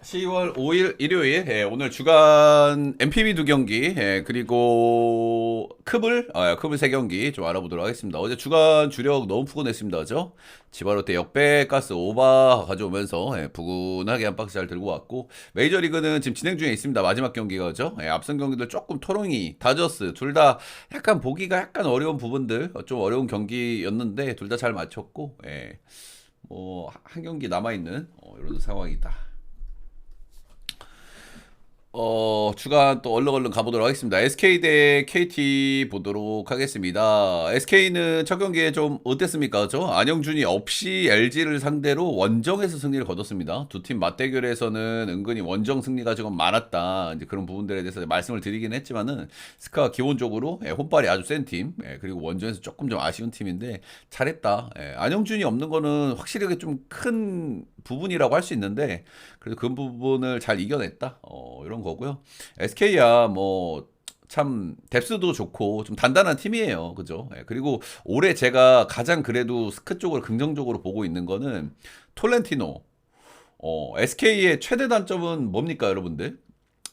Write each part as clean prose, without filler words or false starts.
10월 5일 일요일 오늘 주간 MPB 2경기 그리고 크블 3경기 좀 알아보도록 하겠습니다. 어제 주간 주력 너무 푸근했습니다. 그죠? 지바로테 역배 가스 오바 가져오면서 부근하게 한 박스 잘 들고 왔고 메이저리그는 지금 진행 중에 있습니다. 마지막 경기가 그죠? 앞선 경기들 조금 토롱이 다저스 둘 다 약간 보기가 약간 어려운 부분들 좀 어려운 경기였는데 둘 다 잘 맞췄고 뭐 한 경기 남아있는 이런 상황이다. 주간 또 얼른 가보도록 하겠습니다. SK 대 KT 보도록 하겠습니다. SK는 첫 경기에 좀 어땠습니까? 안영준이 없이 LG를 상대로 원정에서 승리를 거뒀습니다. 두 팀 맞대결에서는 은근히 원정 승리가 조금 많았다. 이제 그런 부분들에 대해서 말씀을 드리긴 했지만은 스카가 기본적으로 홈발이 아주 센 팀, 그리고 원정에서 조금 좀 아쉬운 팀인데 잘했다. 안영준이 없는 거는 확실히 좀 큰 부분이라고 할 수 있는데 그래도 그 부분을 잘 이겨냈다. 이런 거고요. SK야 뭐 참 뎁스도 좋고 좀 단단한 팀이에요. 그죠? 그리고 올해 제가 가장 그래도 스크 쪽으로 긍정적으로 보고 있는 거는 톨렌티노. SK의 최대 단점은 뭡니까, 여러분들?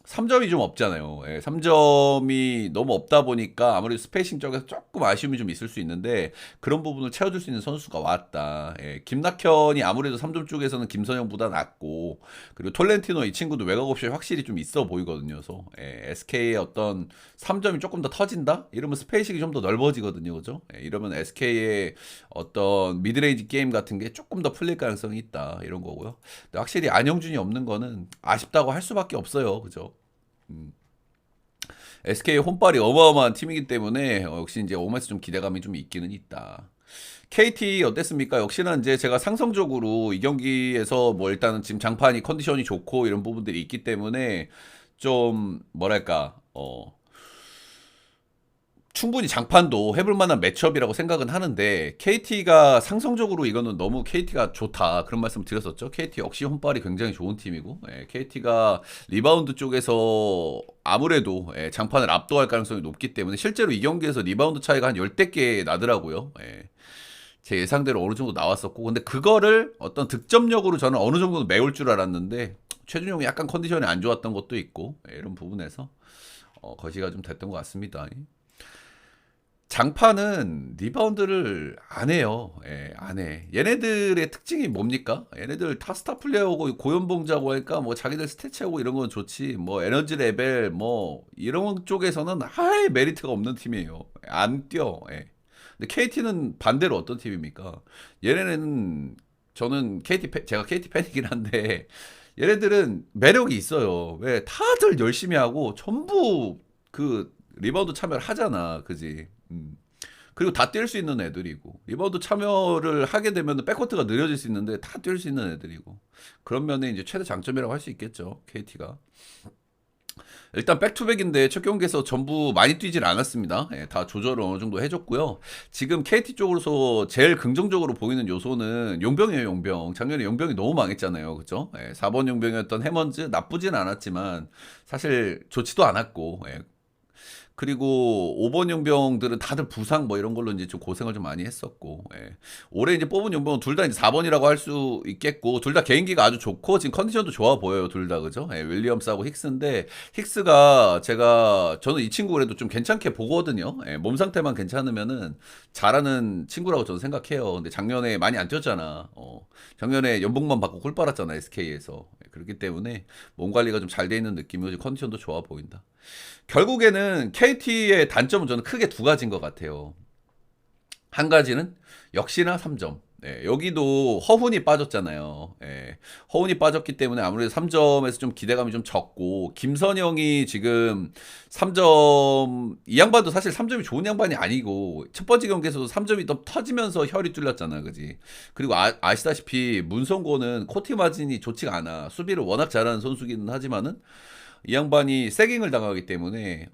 3점이 좀 없잖아요. 3점이 너무 없다 보니까 아무래도 스페이싱 쪽에서 조금 아쉬움이 좀 있을 수 있는데 그런 부분을 채워줄 수 있는 선수가 왔다. 김낙현이 아무래도 3점 쪽에서는 김선영보다 낫고 그리고 톨렌티노 이 친구도 외곽 옵션이 확실히 좀 있어 보이거든요. 그래서 SK의 어떤 3점이 조금 더 터진다? 이러면 스페이싱이 좀 더 넓어지거든요. 그죠? 이러면 SK의 어떤 미드레인지 게임 같은 게 조금 더 풀릴 가능성이 있다. 이런 거고요. 근데 확실히 안영준이 없는 거는 아쉽다고 할 수밖에 없어요. 그죠? SK 홈발이 어마어마한 팀이기 때문에 역시 이제 홈에서 좀 기대감이 좀 있기는 있다. KT 어땠습니까? 역시나 이제 제가 상성적으로 이 경기에서 뭐 일단은 지금 장판이 컨디션이 좋고 이런 부분들이 있기 때문에 좀 뭐랄까 충분히 장판도 해볼 만한 매치업이라고 생각은 하는데 KT가 상성적으로 이거는 너무 KT가 좋다 그런 말씀 드렸었죠. KT 역시 홈발이 굉장히 좋은 팀이고 KT가 리바운드 쪽에서 아무래도 장판을 압도할 가능성이 높기 때문에 실제로 이 경기에서 리바운드 차이가 한 10대 개 나더라고요. 제 예상대로 어느 정도 나왔었고 근데 그거를 어떤 득점력으로 저는 어느 정도는 메울 줄 알았는데 최준용이 약간 컨디션이 안 좋았던 것도 있고 이런 부분에서 거시가 좀 됐던 것 같습니다. 장판은 리바운드를 안 해요. 안 해. 얘네들의 특징이 뭡니까? 얘네들 타스타 플레이어고 고연봉자고 하니까 뭐 자기들 스태치하고 이런 건 좋지. 뭐 에너지 레벨 뭐 이런 쪽에서는 아예 메리트가 없는 팀이에요. 안 뛰어. 근데 KT는 반대로 어떤 팀입니까? 얘네는 저는 제가 KT 팬이긴 한데 얘네들은 매력이 있어요. 왜 다들 열심히 하고 전부 그 리바운드 참여를 하잖아. 그지? 그리고 다 뛸 수 있는 애들이고 리바운드 참여를 하게 되면 백코트가 느려질 수 있는데 다 뛸 수 있는 애들이고 그런 면에 이제 최대 장점이라고 할 수 있겠죠. KT가 일단 백투백인데 첫 경기에서 전부 많이 뛰질 않았습니다. 다 조절을 어느 정도 해줬고요. 지금 KT 쪽으로서 제일 긍정적으로 보이는 요소는 용병이에요. 용병. 작년에 용병이 너무 망했잖아요. 그죠? 4번 용병이었던 해먼즈 나쁘진 않았지만 사실 좋지도 않았고 그리고 5번 용병들은 다들 부상 뭐 이런 걸로 이제 좀 고생을 좀 많이 했었고 올해 이제 뽑은 용병은 둘 다 이제 4번이라고 할 수 있겠고 둘 다 개인기가 아주 좋고 지금 컨디션도 좋아 보여요. 둘 다 그죠? 윌리엄스하고 힉스인데 힉스가 저는 이 친구 그래도 좀 괜찮게 보거든요. 몸 상태만 괜찮으면은 잘하는 친구라고 저는 생각해요. 근데 작년에 많이 안 뛰었잖아. 작년에 연봉만 받고 꿀 빨았잖아 SK에서. 그렇기 때문에 몸 관리가 좀 잘 돼 있는 느낌이고 컨디션도 좋아 보인다. 결국에는 KT의 단점은 저는 크게 두 가지인 것 같아요. 한 가지는 역시나 3점. 여기도 허훈이 빠졌잖아요. 허훈이 빠졌기 때문에 아무래도 3점에서 좀 기대감이 좀 적고 김선영이 지금 3점 이 양반도 사실 3점이 좋은 양반이 아니고 첫 번째 경기에서도 3점이 더 터지면서 혈이 뚫렸잖아, 그지? 그리고 아시다시피 문성곤은 코트 마진이 좋지가 않아. 수비를 워낙 잘하는 선수기는 하지만은 이 양반이 세깅을 당하기 때문에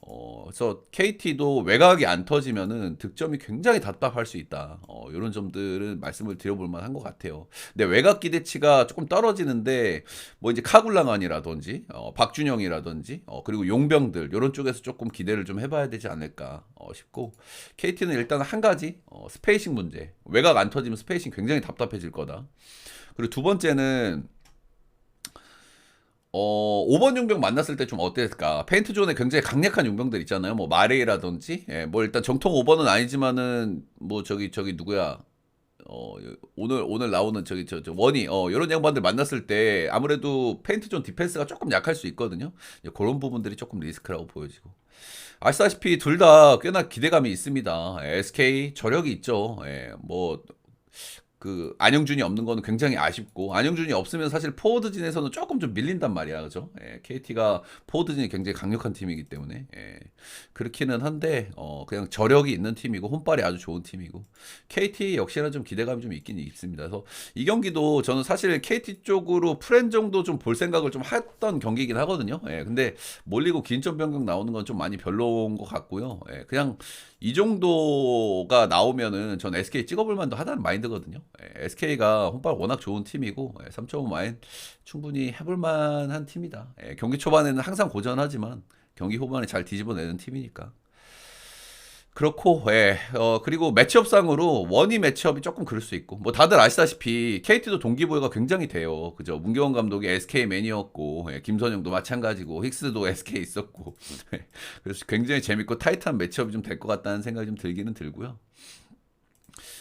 그래서 KT도 외곽이 안 터지면은 득점이 굉장히 답답할 수 있다. 이런 점들은 말씀을 드려볼 만한 것 같아요. 근데 외곽 기대치가 조금 떨어지는데 뭐 이제 카굴랑안이라든지 박준영이라든지 그리고 용병들 이런 쪽에서 조금 기대를 좀 해봐야 되지 않을까 싶고 KT는 일단 한 가지 스페이싱 문제. 외곽 안 터지면 스페이싱 굉장히 답답해질 거다. 그리고 두 번째는 어, 5번 용병 만났을 때 좀 어땠을까? 페인트 존에 굉장히 강력한 용병들 있잖아요. 뭐 마레이라든지, 예, 뭐 일단 정통 5번은 아니지만은 뭐 저기 누구야? 오늘 나오는 저 원이 이런 양반들 만났을 때 아무래도 페인트 존 디펜스가 조금 약할 수 있거든요. 이제 그런 부분들이 조금 리스크라고 보여지고. 아시다시피 둘 다 꽤나 기대감이 있습니다. SK 저력이 있죠. 예, 뭐 그 안영준이 없는 거는 굉장히 아쉽고 안영준이 없으면 사실 포워드진에서는 조금 좀 밀린단 말이야, 그죠? 예, KT가 포워드진이 굉장히 강력한 팀이기 때문에 예, 그렇기는 한데 그냥 저력이 있는 팀이고 홈발이 아주 좋은 팀이고 KT 역시나 좀 기대감이 좀 있긴 있습니다. 그래서 이 경기도 저는 사실 KT 쪽으로 프렌 정도 좀 볼 생각을 좀 했던 경기이긴 하거든요. 예, 근데 몰리고 긴점 변경 나오는 건 좀 많이 별로인 것 같고요. 예, 그냥 이 정도가 나오면은 전 SK 찍어볼 만도 하다는 마인드거든요. SK가 홈발 워낙 좋은 팀이고 3.5 마인 충분히 해볼 만한 팀이다. 경기 초반에는 항상 고전하지만 경기 후반에 잘 뒤집어내는 팀이니까. 그렇고, 그리고 매치업상으로 원희 매치업이 조금 그럴 수 있고, 뭐 다들 아시다시피 KT도 동기부여가 굉장히 돼요. 그죠? 문경원 감독이 SK맨이었고, 김선영도 마찬가지고, 힉스도 SK 있었고, 그래서 굉장히 재밌고 타이트한 매치업이 좀 될 것 같다는 생각이 좀 들기는 들고요.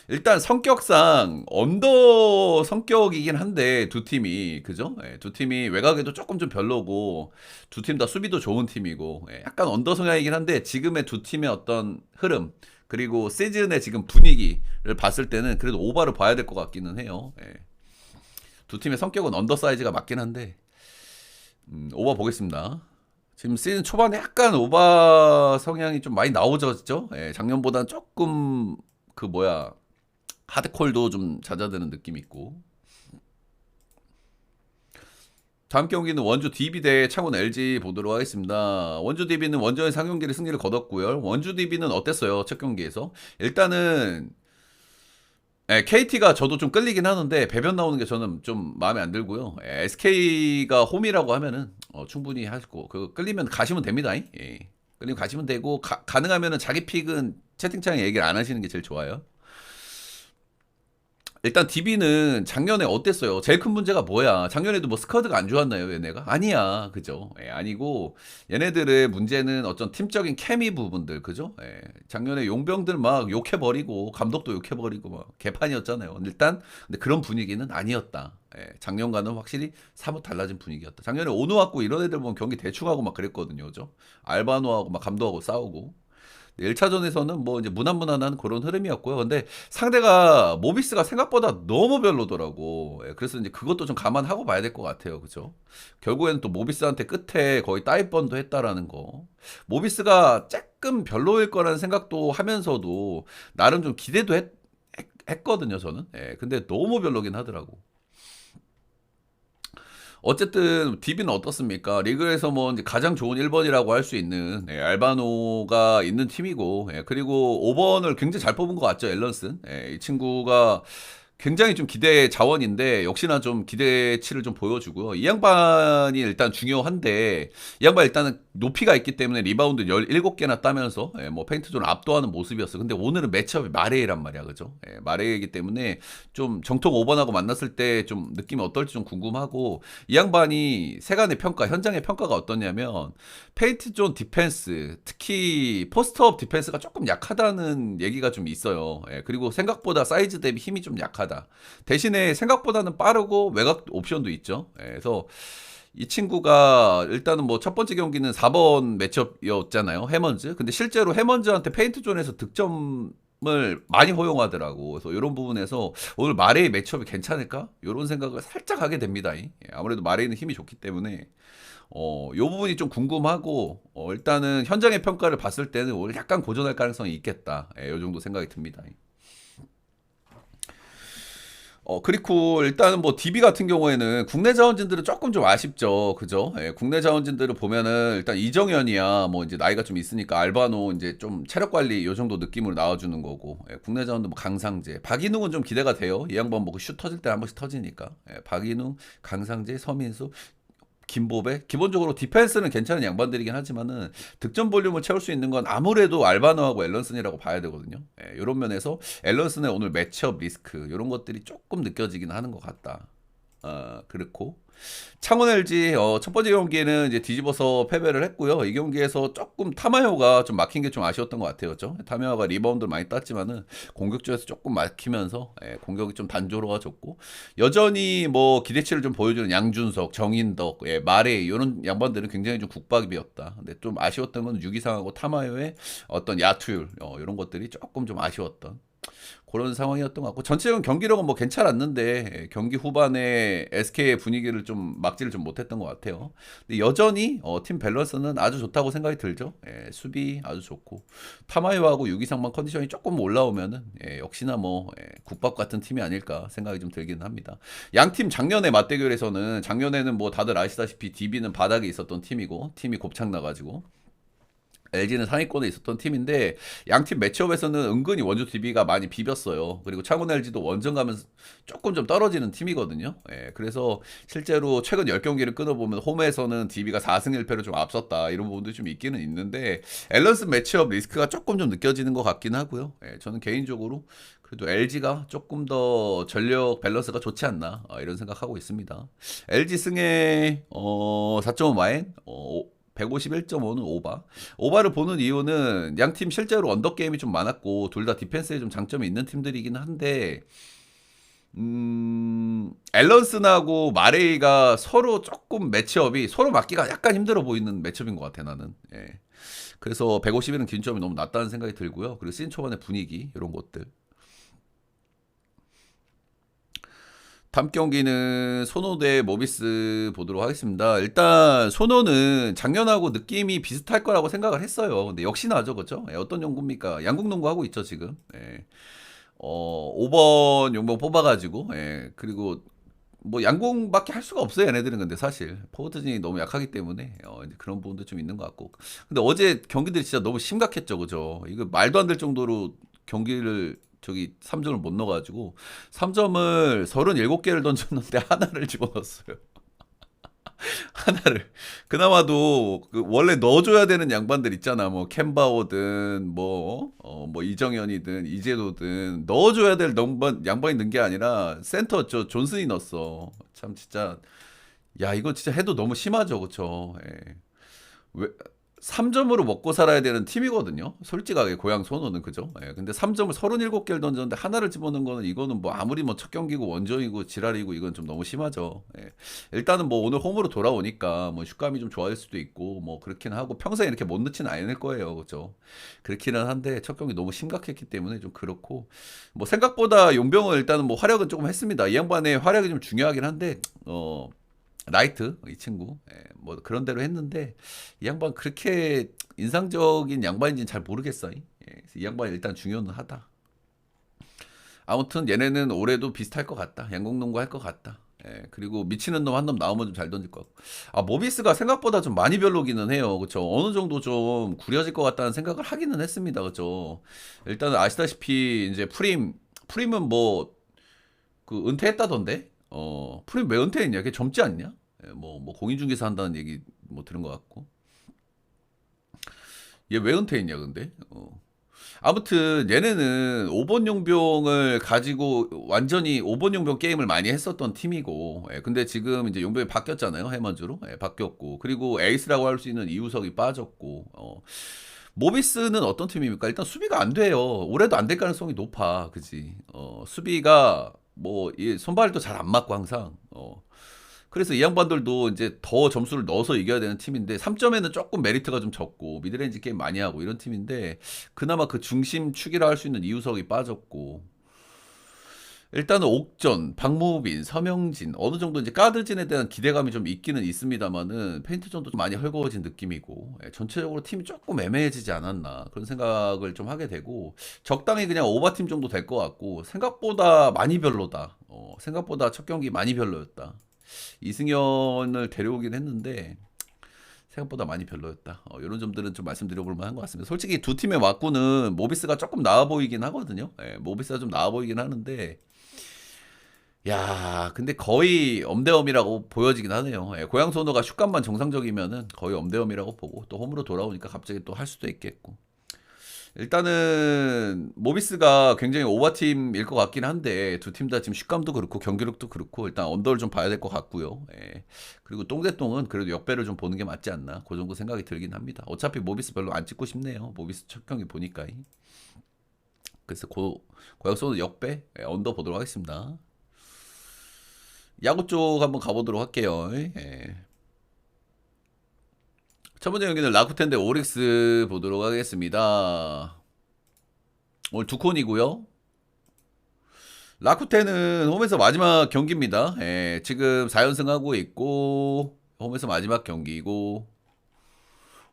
일단 성격상 언더 성격이긴 한데 두 팀이 그죠? 두 팀이 외곽에도 조금 좀 별로고 두 팀 다 수비도 좋은 팀이고 약간 언더 성향이긴 한데 지금의 두 팀의 어떤 흐름 그리고 시즌의 지금 분위기를 봤을 때는 그래도 오바를 봐야 될 것 같기는 해요. 두 팀의 성격은 언더 사이즈가 맞긴 한데 오바 보겠습니다. 지금 시즌 초반에 약간 오바 성향이 좀 많이 나오죠. 작년보다는 조금 그 뭐야 하드콜도 좀 잦아드는 느낌이 있고. 다음 경기는 원주 DB 대 창원 LG 보도록 하겠습니다. 원주 DB는 원정의 상경기를 승리를 거뒀고요. 원주 DB는 어땠어요? 첫 경기에서. 일단은 KT가 저도 좀 끌리긴 하는데 배변 나오는 게 저는 좀 마음에 안 들고요. SK가 홈이라고 하면은 충분히 하시고 그 끌리면 가시면 됩니다. 끌리면 가시면 되고 가능하면은 자기 픽은 채팅창에 얘기를 안 하시는 게 제일 좋아요. 일단 DB는 작년에 어땠어요? 제일 큰 문제가 뭐야? 작년에도 뭐 스쿼드가 안 좋았나요, 얘네가? 아니야, 그죠? 아니고 얘네들의 문제는 어떤 팀적인 케미 부분들, 그죠? 작년에 용병들 막 욕해버리고 감독도 욕해버리고 막 개판이었잖아요. 일단 근데 그런 분위기는 아니었다. 작년과는 확실히 사뭇 달라진 분위기였다. 작년에 오누하고 이런 애들 보면 경기 대충 하고 막 그랬거든요, 그죠? 알바노하고 막 감독하고 싸우고. 1차전에서는 뭐 이제 무난무난한 그런 흐름이었고요. 근데 상대가 모비스가 생각보다 너무 별로더라고. 그래서 이제 그것도 좀 감안하고 봐야 될 것 같아요. 그죠? 결국에는 또 모비스한테 끝에 거의 따입번도 했다라는 거. 모비스가 조금 별로일 거라는 생각도 하면서도 나름 좀 기대도 했거든요, 저는. 근데 너무 별로긴 하더라고. 어쨌든 DB는 어떻습니까? 리그에서 뭐 이제 가장 좋은 1번이라고 할 수 있는 알바노가 있는 팀이고 그리고 5번을 굉장히 잘 뽑은 것 같죠, 앨런슨. 이 친구가 굉장히 좀 기대 자원인데 역시나 좀 기대치를 좀 보여주고요. 이 양반이 일단 중요한데 이 양반 일단은 높이가 있기 때문에 리바운드 17개나 따면서 뭐 페인트존 압도하는 모습이었어. 근데 오늘은 매치업이 마레이란 말이야. 그죠? 마레이기 때문에 좀 정통 5번하고 만났을 때 좀 느낌이 어떨지 좀 궁금하고 이 양반이 세간의 평가, 현장의 평가가 어떠냐면 페인트존 디펜스, 특히 포스트업 디펜스가 조금 약하다는 얘기가 좀 있어요. 그리고 생각보다 사이즈 대비 힘이 좀 약하다. 대신에 생각보다는 빠르고 외곽 옵션도 있죠. 그래서 이 친구가 일단은 뭐 첫 번째 경기는 4번 매치업이었잖아요. 해먼즈. 근데 실제로 해먼즈한테 페인트 존에서 득점을 많이 허용하더라고. 그래서 이런 부분에서 오늘 마레이 매치업이 괜찮을까? 이런 생각을 살짝 하게 됩니다. 아무래도 마레이는 힘이 좋기 때문에 요 부분이 좀 궁금하고 일단은 현장의 평가를 봤을 때는 오늘 약간 고전할 가능성이 있겠다. 요 정도 생각이 듭니다. 그리고 일단은 뭐 DB 같은 경우에는 국내 자원진들은 조금 좀 아쉽죠. 그죠? 국내 자원진들을 보면은 일단 이정현이야 뭐 이제 나이가 좀 있으니까 알바노 이제 좀 체력 관리 요 정도 느낌으로 나와주는 거고 국내 자원도 뭐 강상재, 박인웅은 좀 기대가 돼요. 이 양반 뭐 슛 터질 때 한 번씩 터지니까 박인웅, 강상재, 서민수, 김보배 기본적으로 디펜스는 괜찮은 양반들이긴 하지만은 득점 볼륨을 채울 수 있는 건 아무래도 알바노하고 앨런슨이라고 봐야 되거든요. 이런 면에서 앨런슨의 오늘 매치업 리스크 이런 것들이 조금 느껴지긴 하는 것 같다. 그렇고 창원 LG 첫 번째 경기에는 이제 뒤집어서 패배를 했고요. 이 경기에서 조금 타마요가 좀 막힌 게 좀 아쉬웠던 것 같아요. 그죠? 타마요가 리바운드를 많이 땄지만은 공격적에서 조금 막히면서 공격이 좀 단조로워졌고 여전히 뭐 기대치를 좀 보여주는 양준석, 정인덕, 마레이 이런 양반들은 굉장히 좀 국박이었다. 근데 좀 아쉬웠던 건 유기상하고 타마요의 어떤 야투율 이런 것들이 조금 좀 아쉬웠던. 그런 상황이었던 것 같고 전체적인 경기력은 뭐 괜찮았는데 경기 후반에 SK의 분위기를 좀 막지를 좀 못했던 것 같아요. 근데 여전히 팀 밸런스는 아주 좋다고 생각이 들죠. 수비 아주 좋고 타마요하고 유기상만 컨디션이 조금 올라오면은 역시나 뭐 국밥 같은 팀이 아닐까 생각이 좀 들긴 합니다. 양 팀 작년에 맞대결에서는 작년에는 뭐 다들 아시다시피 DB는 바닥에 있었던 팀이고 팀이 곱창 나가지고 LG는 상위권에 있었던 팀인데 양팀 매치업에서는 은근히 원주 DB가 많이 비볐어요. 그리고 창원 LG도 원정 가면 조금 좀 떨어지는 팀이거든요. 그래서 실제로 최근 10경기를 끊어보면 홈에서는 DB가 4승 1패로 좀 앞섰다 이런 부분도 좀 있기는 있는데 앨런스 매치업 리스크가 조금 좀 느껴지는 것 같긴 하고요. 저는 개인적으로 그래도 LG가 조금 더 전력 밸런스가 좋지 않나 이런 생각하고 있습니다. LG 승에 4.5 마인 151.5는 오바. 오바를 보는 이유는 양 팀 실제로 언더 게임이 좀 많았고 둘 다 디펜스에 좀 장점이 있는 팀들이긴 한데 앨런슨하고 마레이가 서로 조금 매치업이 서로 맞기가 약간 힘들어 보이는 매치업인 것 같아 나는. 그래서 151은 기준점이 너무 낮다는 생각이 들고요. 그리고 시즌 초반의 분위기 이런 것들. 다음 경기는 소노 대 모비스 보도록 하겠습니다. 일단 소노는 작년하고 느낌이 비슷할 거라고 생각을 했어요. 근데 역시나죠, 그렇죠? 어떤 연구입니까? 양국 농구 하고 있죠 지금. 5번 용병 뽑아가지고 그리고 뭐 양궁밖에 할 수가 없어요 얘네들은. 근데 사실 포워드진이 너무 약하기 때문에 이제 그런 부분도 좀 있는 것 같고 근데 어제 경기들이 진짜 너무 심각했죠 그죠. 이거 말도 안 될 정도로 경기를 저기 3점을 못 넣어가지고 3점을 37개를 던졌는데 하나를 집어넣었어요. 하나를. 그나마도 그 원래 넣어줘야 되는 양반들 있잖아. 뭐 캔바오든 뭐 이정현이든 이재도든 넣어줘야 될 양반이 넣은 게 아니라 센터 저 존슨이 넣었어. 참 진짜 야 이거 진짜 해도 너무 심하죠, 그쵸? 왜 3점으로 먹고 살아야 되는 팀이거든요. 솔직하게 고향 선호는 그죠? 근데 3점을 37개를 던졌는데 하나를 집어넣은 거는 이거는 뭐 아무리 뭐 첫 경기고 원정이고 지랄이고 이건 좀 너무 심하죠. 일단은 뭐 오늘 홈으로 돌아오니까 뭐 슛감이 좀 좋아질 수도 있고 뭐 그렇긴 하고 평소에 이렇게 못 넣지는 않을 거예요. 그죠? 그렇기는 한데 첫 경기 너무 심각했기 때문에 좀 그렇고 뭐 생각보다 용병은 일단은 뭐 활약은 조금 했습니다. 이 양반의 활약이 좀 중요하긴 한데 라이트 이 친구 뭐 그런 대로 했는데 이 양반 그렇게 인상적인 양반인지는 잘 모르겠어. 이 양반 일단 중요는 하다. 아무튼 얘네는 올해도 비슷할 것 같다. 양궁농구 할 것 같다. 그리고 미치는 놈 한 놈 나오면 좀 잘 던질 것 같고. 아 모비스가 생각보다 좀 많이 별로기는 해요. 그쵸? 어느 정도 좀 구려질 것 같다는 생각을 하기는 했습니다. 그쵸? 일단은 아시다시피 이제 프림은 뭐 그 은퇴했다던데. 프림 왜 은퇴했냐? 걔 젊지 않냐? 뭐 공인중개사 한다는 얘기 뭐 들은 것 같고. 얘 왜 은퇴했냐 근데? 아무튼 얘네는 5번 용병을 가지고 완전히 5번 용병 게임을 많이 했었던 팀이고 근데 지금 이제 용병이 바뀌었잖아요. 해먼즈로 바뀌었고 그리고 에이스라고 할 수 있는 이우석이 빠졌고 모비스는 어떤 팀입니까? 일단 수비가 안 돼요. 올해도 안 될 가능성이 높아. 그지? 수비가 뭐 이 손발도 잘 안 맞고 항상 그래서 이 양반들도 이제 더 점수를 넣어서 이겨야 되는 팀인데 3점에는 조금 메리트가 좀 적고 미드레인지 게임 많이 하고 이런 팀인데 그나마 그 중심 축이라 할 수 있는 이우석이 빠졌고 일단은 옥전, 박무빈, 서명진 어느 정도 이제 가드진에 대한 기대감이 좀 있기는 있습니다만은 페인트전도 좀 많이 헐거워진 느낌이고 전체적으로 팀이 조금 애매해지지 않았나 그런 생각을 좀 하게 되고 적당히 그냥 오버팀 정도 될 것 같고 생각보다 많이 별로다. 생각보다 첫 경기 많이 별로였다. 이승현을 데려오긴 했는데 생각보다 많이 별로였다. 이런 점들은 좀 말씀드려볼 만한 것 같습니다. 솔직히 두 팀의 맞고는 모비스가 조금 나아 보이긴 하거든요. 모비스가 좀 나아 보이긴 하는데 야 근데 거의 엄대엄이라고 보여지긴 하네요. 고양 선호가 슛감만 정상적이면은 거의 엄대엄이라고 보고 또 홈으로 돌아오니까 갑자기 또 할 수도 있겠고 일단은 모비스가 굉장히 오버팀일 것 같긴 한데 두 팀 다 지금 슛감도 그렇고 경기력도 그렇고 일단 언더를 좀 봐야 될 것 같고요. 예. 그리고 똥대똥은 그래도 역배를 좀 보는 게 맞지 않나 그 정도 생각이 들긴 합니다. 어차피 모비스 별로 안 찍고 싶네요. 모비스 첫 경기 보니까. 그래서 고약소는 역배 언더 보도록 하겠습니다. 야구 쪽 한번 가보도록 할게요. 예. 첫 번째 경기는 라쿠텐 대 오릭스 보도록 하겠습니다. 오늘 두 콘이고요. 라쿠텐은 홈에서 마지막 경기입니다. 예, 지금 4연승하고 있고 홈에서 마지막 경기고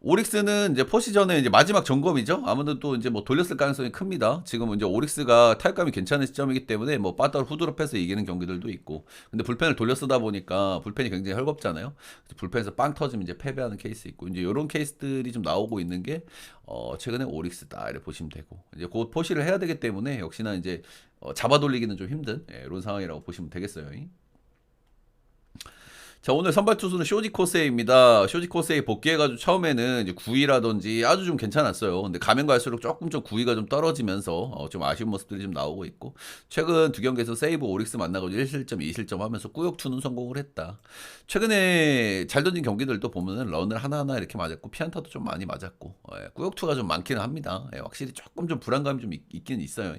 오릭스는 이제 포시전에 이제 마지막 점검이죠. 아무래도 또 이제 뭐 돌렸을 가능성이 큽니다. 지금 이제 오릭스가 타격감이 괜찮은 시점이기 때문에 뭐 빠따로 후드럽해서 이기는 경기들도 있고. 근데 불펜을 돌려 쓰다 보니까 불펜이 굉장히 헐겁잖아요. 불펜에서 빵 터지면 이제 패배하는 케이스 있고 이제 이런 케이스들이 좀 나오고 있는 게 최근에 오릭스다 이렇게 보시면 되고 이제 곧 포시를 해야 되기 때문에 역시나 이제 잡아 돌리기는 좀 힘든 이런 상황이라고 보시면 되겠어요. 자, 오늘 선발 투수는 쇼지 코세이입니다. 쇼지 코세이 복귀해가지고 처음에는 이제 9위라든지 아주 좀 괜찮았어요. 근데 가면 갈수록 조금 좀 9위가 좀 떨어지면서 좀 아쉬운 모습들이 좀 나오고 있고 최근 두 경기에서 세이브 오릭스 만나고 1실점, 2실점 하면서 꾸역투는 성공을 했다. 최근에 잘 던진 경기들도 보면은 런을 하나하나 이렇게 맞았고 피안타도 좀 많이 맞았고 꾸역투가 좀 많기는 합니다. 확실히 조금 좀 불안감이 좀 있긴 있어요.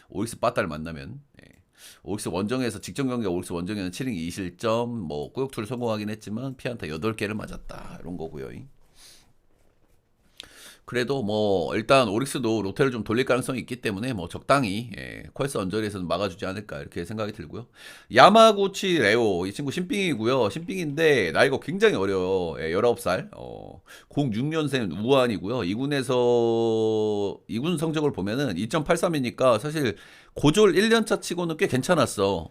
오릭스 빠따를 만나면. 오릭스 원정에서 직전 경기 오릭스 원정에는 7이닝 2실점 뭐 꾸역투를 성공하긴 했지만 피안타 8개를 맞았다 이런 거고요. 그래도 뭐 일단 오릭스도 로테를 좀 돌릴 가능성이 있기 때문에 뭐 적당히 퀄스 언저리에서는 막아주지 않을까 이렇게 생각이 들고요. 야마구치 레오 이 친구 신빙이고요. 신빙인데 나이가 굉장히 어려요. 19살 06년생 우한이고요. 2군에서 2군 성적을 보면은 2.83이니까 사실 고졸 1년차 치고는 꽤 괜찮았어.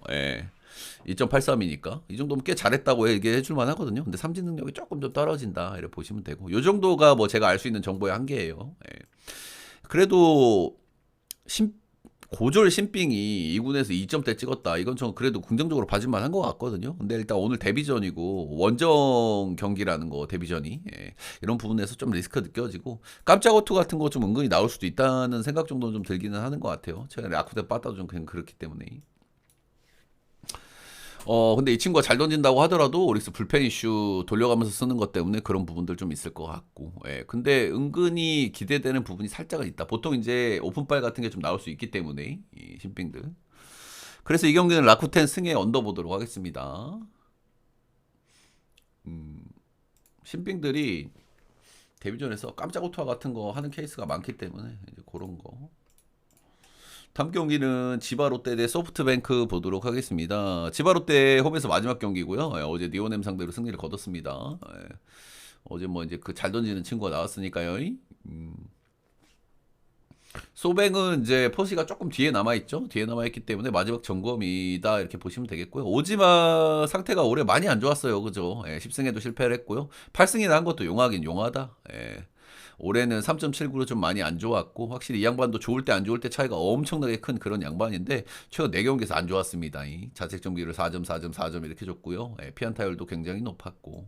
2.83이니까 이 정도면 꽤 잘했다고 얘기해 줄만 하거든요. 근데 삼진 능력이 조금 좀 떨어진다 이렇게 보시면 되고 요 정도가 뭐 제가 알 수 있는 정보의 한계예요. 그래도 신, 고졸 신빙이 2군에서 2점대 찍었다. 이건 좀 그래도 긍정적으로 봐줄만 한 것 같거든요. 근데 일단 오늘 데뷔전이고 원정 경기라는 거 데뷔전이 이런 부분에서 좀 리스크 느껴지고 깜짝 오투 같은 거 좀 은근히 나올 수도 있다는 생각 정도는 좀 들기는 하는 것 같아요. 최근에 라쿠데 빠따도 좀 그냥 그렇기 때문에. 근데 이 친구가 잘 던진다고 하더라도 오릭스 불펜 이슈 돌려가면서 쓰는 것 때문에 그런 부분들 좀 있을 것 같고. 근데 은근히 기대되는 부분이 살짝은 있다. 보통 이제 오픈빨 같은 게 좀 나올 수 있기 때문에, 이 신빙들. 그래서 이 경기는 라쿠텐 승에 언더 보도록 하겠습니다. 신빙들이 데뷔전에서 깜짝 오토와 같은 거 하는 케이스가 많기 때문에 이제 그런 거. 다음 경기는 지바롯데 대 소프트뱅크 보도록 하겠습니다. 지바롯데 홈에서 마지막 경기고요. 어제 니오넴 상대로 승리를 거뒀습니다. 어제 뭐 이제 그 잘 던지는 친구가 나왔으니까요. 소뱅은 이제 포시가 조금 뒤에 남아있죠. 뒤에 남아있기 때문에 마지막 점검이다 이렇게 보시면 되겠고요. 오지마 상태가 올해 많이 안 좋았어요. 그죠? 10승에도 실패를 했고요. 8승이나 한 것도 용하긴 용하다. 올해는 3.79로 좀 많이 안 좋았고 확실히 이 양반도 좋을 때 안 좋을 때 차이가 엄청나게 큰 그런 양반인데 최근 4경기에서 안 좋았습니다. 이 자책점기를 4점, 4점, 4점 이렇게 줬고요. 피안타율도 굉장히 높았고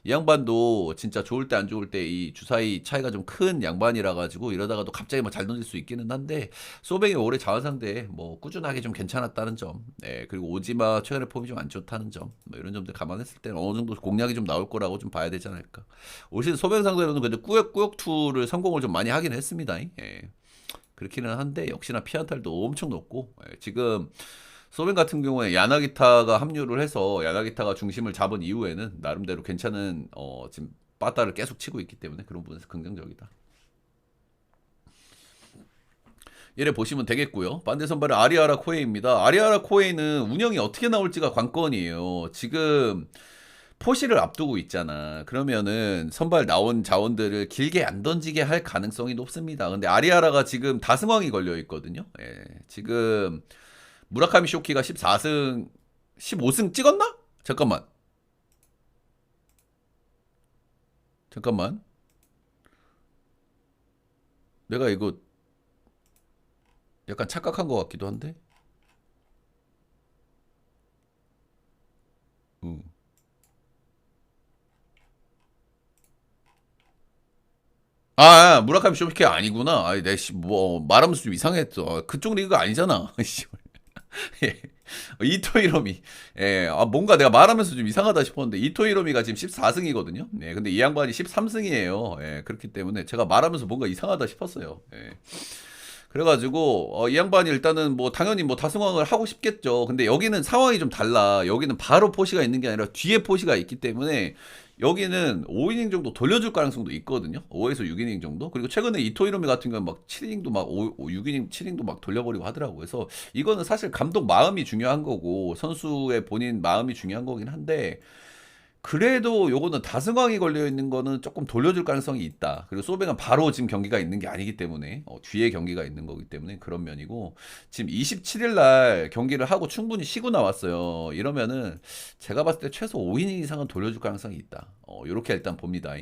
이 양반도 진짜 좋을 때 안 좋을 때 이 주사위 차이가 좀 큰 양반이라 가지고 이러다가도 갑자기 막 잘 던질 수 있기는 한데 소뱅이 올해 자원 상대 뭐 꾸준하게 좀 괜찮았다는 점, 그리고 오지마 최근에 폼이 좀 안 좋다는 점, 뭐 이런 점들 감안했을 때는 어느 정도 공략이 좀 나올 거라고 좀 봐야 되지 않을까. 올 시즌 소뱅 상대로는 그래도 꾸역꾸역 투를 성공을 좀 많이 하긴 했습니다. 그렇기는 한데 역시나 피안탈도 엄청 높고 지금 소벤 같은 경우에 야나기타가 합류를 해서 야나기타가 중심을 잡은 이후에는 나름대로 괜찮은 지금 빠따를 계속 치고 있기 때문에 그런 부분에서 긍정적이다. 얘를 보시면 되겠고요. 반대 선발은 아리아라 코에입니다. 아리아라 코에는 운영이 어떻게 나올지가 관건이에요. 지금 포시를 앞두고 있잖아. 그러면은 선발 나온 자원들을 길게 안 던지게 할 가능성이 높습니다. 근데 아리아라가 지금 다승왕이 걸려 있거든요. 지금 무라카미 쇼키가 14승, 15승 찍었나? 잠깐만. 잠깐만. 내가 이거 약간 착각한 것 같기도 한데. 음. 무라카미 쇼미케 아니구나. 뭐 말하면서 좀 이상했어. 그쪽 리그가 아니잖아. 예. 이토 히로미. 예. 뭔가 내가 말하면서 좀 이상하다 싶었는데 이토 히로미가 지금 14승이거든요. 예. 근데 이 양반이 13승이에요. 예. 그렇기 때문에 제가 말하면서 뭔가 이상하다 싶었어요. 예. 그래가지고 이 양반이 일단은 뭐 당연히 뭐 다승왕을 하고 싶겠죠. 근데 여기는 상황이 좀 달라. 여기는 바로 포시가 있는 게 아니라 뒤에 포시가 있기 때문에 여기는 5이닝 정도 돌려줄 가능성도 있거든요. 5에서 6이닝 정도. 그리고 최근에 이토이로미 같은 경우는 막 7이닝도 막 6이닝 7이닝도 막 돌려버리고 하더라고요. 그래서 이거는 사실 감독 마음이 중요한 거고 선수의 본인 마음이 중요한 거긴 한데 그래도 요거는 다승왕이 걸려 있는 거는 조금 돌려줄 가능성이 있다. 그리고 소뱅은 바로 지금 경기가 있는 게 아니기 때문에 뒤에 경기가 있는 거기 때문에 그런 면이고 지금 27일 날 경기를 하고 충분히 쉬고 나왔어요. 이러면은 제가 봤을 때 최소 5이닝 이상은 돌려줄 가능성이 있다. 요렇게 일단 봅니다.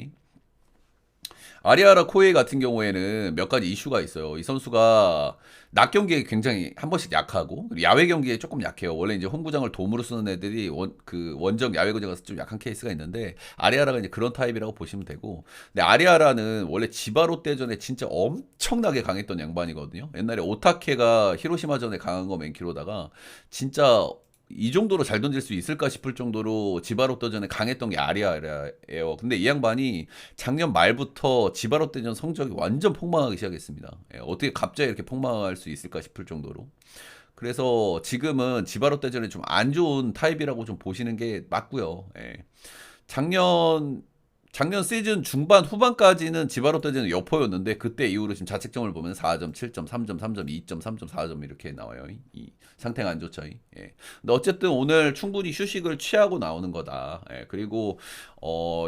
아리아라 코에이 같은 경우에는 몇 가지 이슈가 있어요. 이 선수가 낮 경기에 굉장히 한 번씩 약하고 야외 경기에 조금 약해요. 원래 이제 홈구장을 돔으로 쓰는 애들이 원정 야외 구장 가서 좀 약한 케이스가 있는데 아리아라가 이제 그런 타입이라고 보시면 되고. 근데 아리아라는 원래 지바롯데전에 진짜 엄청나게 강했던 양반이거든요. 옛날에 오타케가 히로시마전에 강한 거 맨키로다가 진짜 이 정도로 잘 던질 수 있을까 싶을 정도로 지바롯데전에 강했던 게 아리아예요. 근데 이 양반이 작년 말부터 지바롯데전 성적이 완전 폭망하기 시작했습니다. 어떻게 갑자기 이렇게 폭망할 수 있을까 싶을 정도로. 그래서 지금은 지바롯데전에 좀 안 좋은 타입이라고 좀 보시는 게 맞고요. 작년 작년 시즌 중반 후반까지는 지바롯데전은 여포였는데 그때 이후로 지금 자책점을 보면 4점, 7점, 3점, 3점, 2점, 3점, 4점 이렇게 나와요. 이 상태가 안 좋죠. 예. 근데 어쨌든 오늘 충분히 휴식을 취하고 나오는 거다. 그리고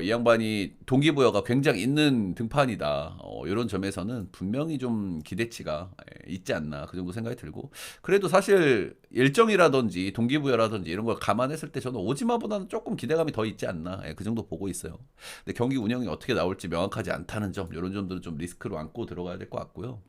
이 양반이 동기부여가 굉장히 있는 등판이다. 이런 점에서는 분명히 좀 기대치가 있지 않나 그 정도 생각이 들고 그래도 사실 일정이라든지 동기부여라든지 이런 걸 감안했을 때 저는 오지마보다는 조금 기대감이 더 있지 않나 그 정도 보고 있어요. 근데 경기 운영이 어떻게 나올지 명확하지 않다는 점 이런 점들은 좀 리스크로 안고 들어가야 될 것 같고요.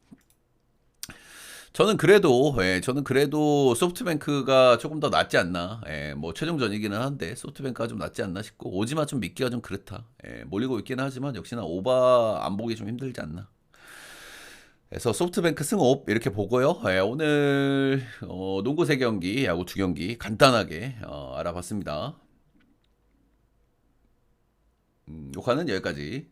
저는 그래도 소프트뱅크가 조금 더 낫지 않나. 뭐 최종전이기는 한데 소프트뱅크가 좀 낫지 않나 싶고 오지마 좀 믿기가 좀 그렇다. 몰리고 있기는 하지만 역시나 오바 안 보기 좀 힘들지 않나. 그래서 소프트뱅크 승업 이렇게 보고요. 오늘 농구 3경기, 야구 2경기 간단하게 알아봤습니다. 녹화는 여기까지.